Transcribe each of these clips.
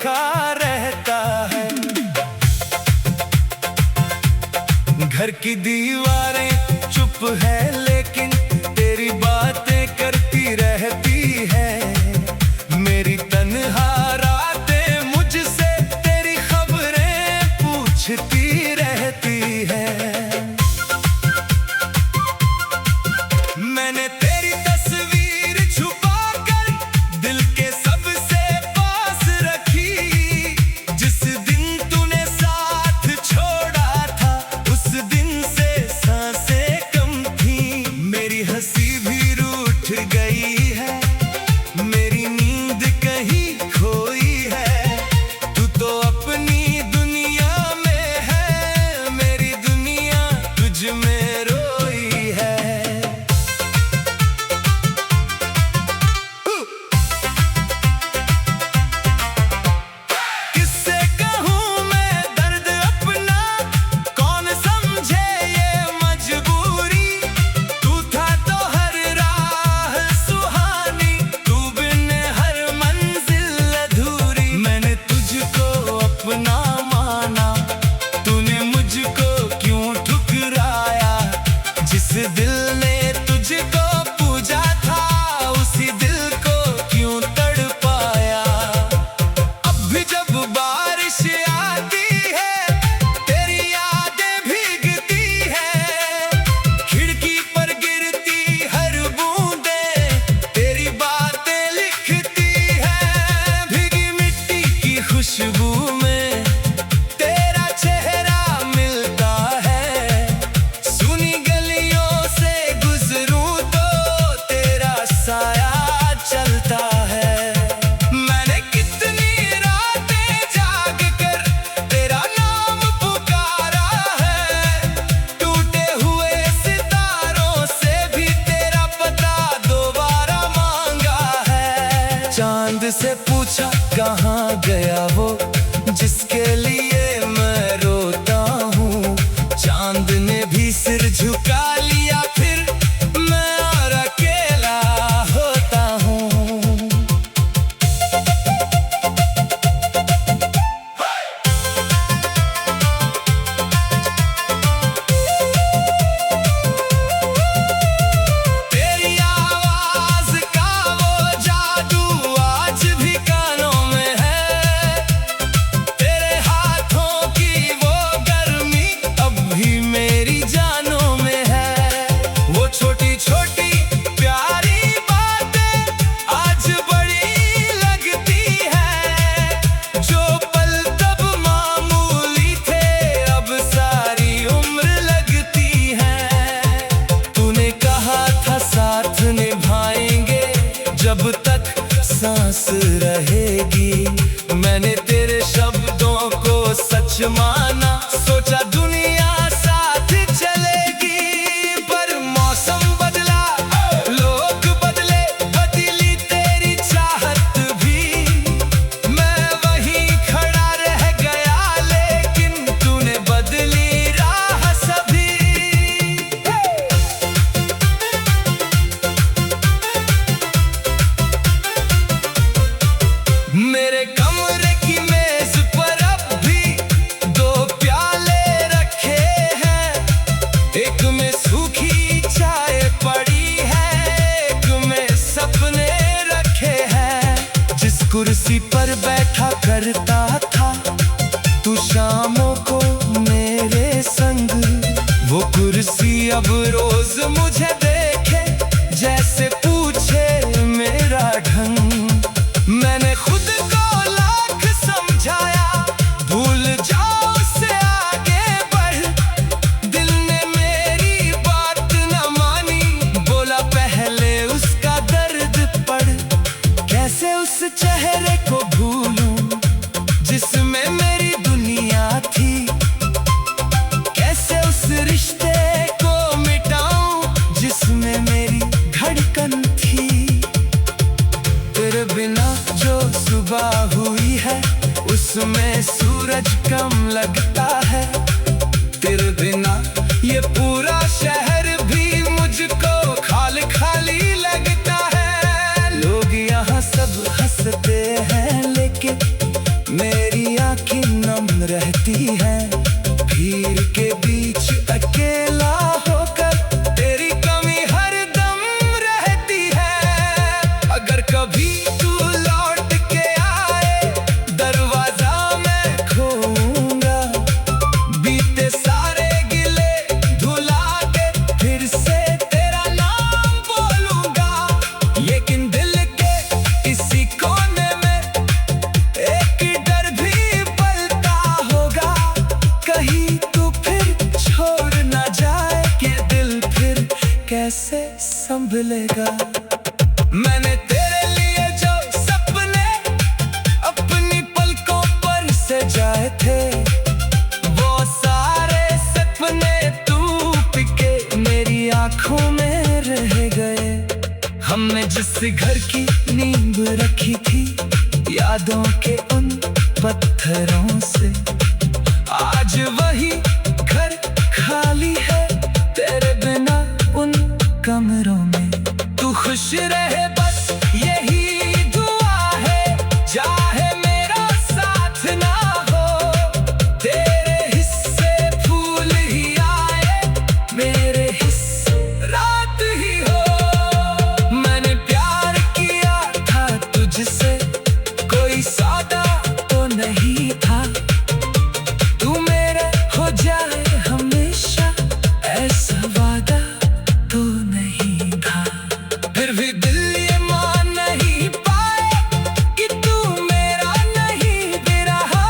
अनोखा रहता है। घर की दीवारें चुप है लेकिन तेरी बातें करती रहती है। मेरी तन्हा रातें मुझसे तेरी खबरें पूछती रहती है। मैंने तेरी तस्वीर छुपाकर दिल के सबसे पास रखी। जिस दिन तूने साथ छोड़ा था उस दिन से सांसें कम थी। मेरी हंसी भी रूठ गई है, मेरी नींद कहीं खोई है। तू तो अपनी दुनिया में है, मेरी दुनिया तुझ में रोई है। किससे कहूँ मैं दर्द अपना, कौन समझे ये मजबूरी। तू था तो हर राह सुहानी, तू बिन हर मंजिल अधूरी। मैंने तुझको अपना माना, तूने मुझको क्यों ठुकराया। जिस दिल ने तुझको पूजा था उसी दिल को क्यों तड़पाया। अब भी जब बारिश आती है तेरी यादें भीगती है। खिड़की पर गिरती हर बूंदें तेरी बातें लिखती है। भीगी मिट्टी की खुशबू में तेरा चेहरा मिलता है। सुनी गलियों से गुजरूं तो तेरा साया चलता है। मैंने कितनी रातें जाग कर तेरा नाम पुकारा है। टूटे हुए सितारों से भी तेरा पता दोबारा मांगा है। चांद से पूछा कहाँ गया वो जिसके लिए मैं रोता हूँ। चांद ने भी सिर झुका लिया, फिर मैं और अकेला होता हूँ। तेरी आवाज का वो जादू आज भी कानों में है। तेरे हाथों की वो गर्मी अब भी मेरी जानों में है। वो छोटी छोटी प्यारी बातें आज बड़ी लगती है। जो पल तब मामूली थे अब सारी उम्र लगती है। तूने कहा था साथ निभाएंगे जब तक सांस रहेगी। मैंने तेरे शब्दों को सच माना, सोचा दुनिया साथ चलेगी। पर मौसम बदला, लोग बदले, बदली तेरी चाहत भी। मैं वहीं खड़ा रह गया लेकिन तूने बदली राह सभी। मेरे कमरे की मेज पर अब भी दो प्याले रखे हैं। एक में सूखी चाय पड़ी है, एक में सपने रखे हैं। जिस कुर्सी पर बैठा करता था तू शामों को मेरे संग, वो कुर्सी अब रोज मुझे देखे जैसे पूछे मेरा ढंग। मैंने खुद को लाख समझाया, भूल जाओ उससे आगे बढ़। दिल ने मेरी बात न मानी, बोला पहले उसका दर्द पढ़। कैसे उस चेहरे को भूलूं जिसमें मेरी दुनिया थी। कैसे उस रिश्ते को मिटाऊं जिसमें मेरी धड़कन थी। तेरे बिना जो सुबह हुई है उसमें सूरज कम लगता है। तेरे बिना ये पूरा शहर भी मुझको खाली खाली लगता है। लोग यहाँ सब हंसते हैं लेकिन कैसे संभलेगा। मैंने तेरे लिए जो सपने अपनी पलकों पर सजाए थे, वो सारे सपने टूट के मेरी आंखों में रह गए। हमने जिस घर की नींव रखी थी यादों के उन पत्थरों से, आज वही घर खाली है तेरे बिना उन कमरों में। तू खुश रहे बस यही दुआ है, चाहे मेरा साथ ना हो, तेरे हिस्से फूल ही आए, मेरे हिस्से रात ही हो। मैंने प्यार किया था तुझसे, कोई सौदा तो नहीं था, तू मेरे हो जाए हमेशा ऐसा वादा तो नहीं था। फिर भी दिल ये मान नहीं पाए कि तू मेरा नहीं भी रहा,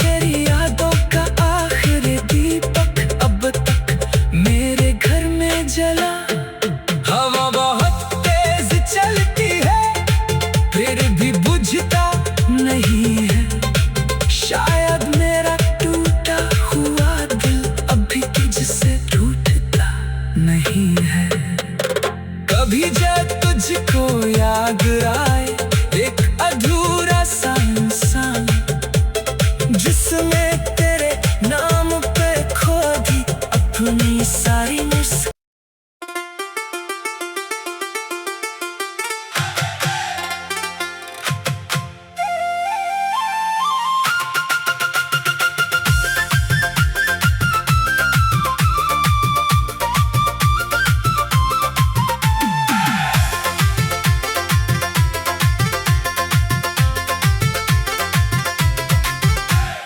तेरी यादों का आखिरी दीपक अब तक मेरे घर में जला। हवा बहुत तेज चलती है फिर भी बुझता नहीं है, शायद मेरा टूटा हुआ दिल अभी तुझसे टूटता नहीं है। कभी जब तुझको याद आए एक अधूरा सा इंसान, जिसमें तेरे नाम पे खो दी अपनी सारी मुस्कान।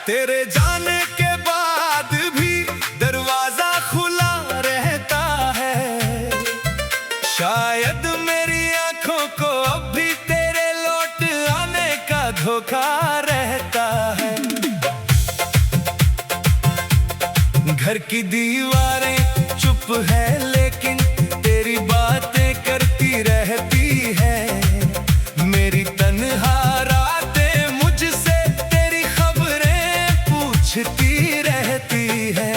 तेरे जाने के बाद भी दरवाजा खुला रहता है, शायद मेरी आंखों को अब भी तेरे लौट आने का धोखा रहता है। घर की दीवारें चुप है लेकिन तेरी बातें करती रहती है, मेरी तन्हा रातें मुझसे तेरी खबरें पूछती रहती है।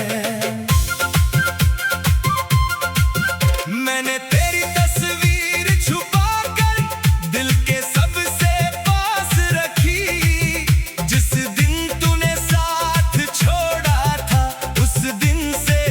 मैंने तेरी तस्वीर छुपा कर दिल के सबसे पास रखी, जिस दिन तूने साथ छोड़ा था उस दिन से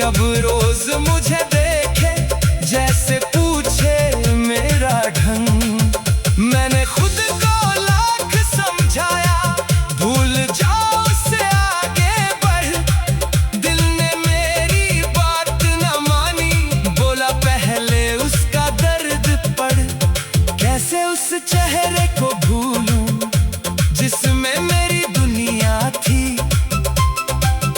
अब रोज मुझे देखे, जैसे पूछे मेरा ढंग। मैंने खुद को लाख समझाया, भूल जाओ से आगे बढ़। दिल ने मेरी बात न मानी, बोला पहले उसका दर्द पढ़। कैसे उस चेहरे को भूलूं जिसमें मेरी दुनिया थी,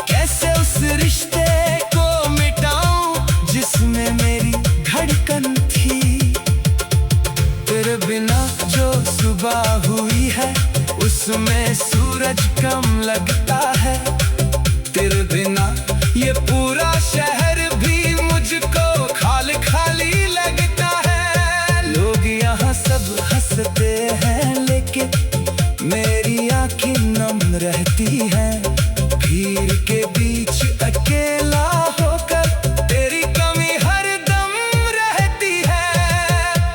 कैसे उस रिश्ते को मिटाऊं जिसमें मेरी धड़कन थी। तेरे बिना जो सुबह हुई है उसमें सूरज कम लगता है। तेरे बिना ये पूरा शहर भी मुझको खाली खाली लगता है। लोग यहाँ सब हंसते हैं लेकिन मेरी आंखें नम रहती हैं। भीड़ के बीच अकेला होकर तेरी कमी हर दम रहती है।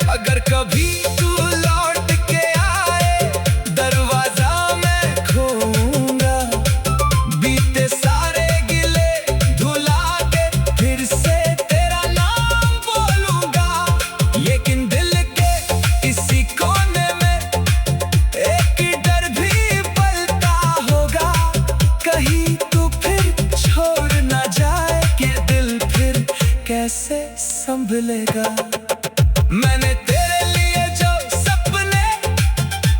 अगर कभी तू लौट के आए दरवाजा मैं खोलूंगा, बीते सारे गिले धुला के फिर से तेरा नाम बोलूंगा। लेकिन दिल के किसी कोने में एक डर भी पलता होगा, कहीं तू फिर छोड़ ना जाए कि दिल फिर कैसे संभलेगा। मैंने तेरे लिए जो सपने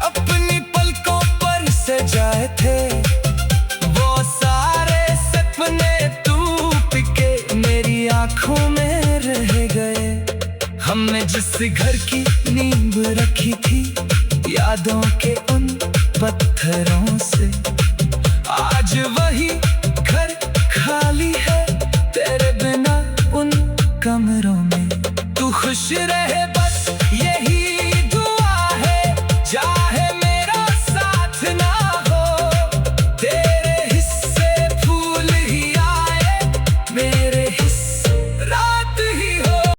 अपनी पलकों पर सजाए थे, वो सारे सपने टूट के मेरी आंखों में रह गए। हमने जिस घर की नींव रखी थी यादों के उन पत्थरों से, आज वही घर खाली है तेरे बिना उन कमरों में। तू खुश रहे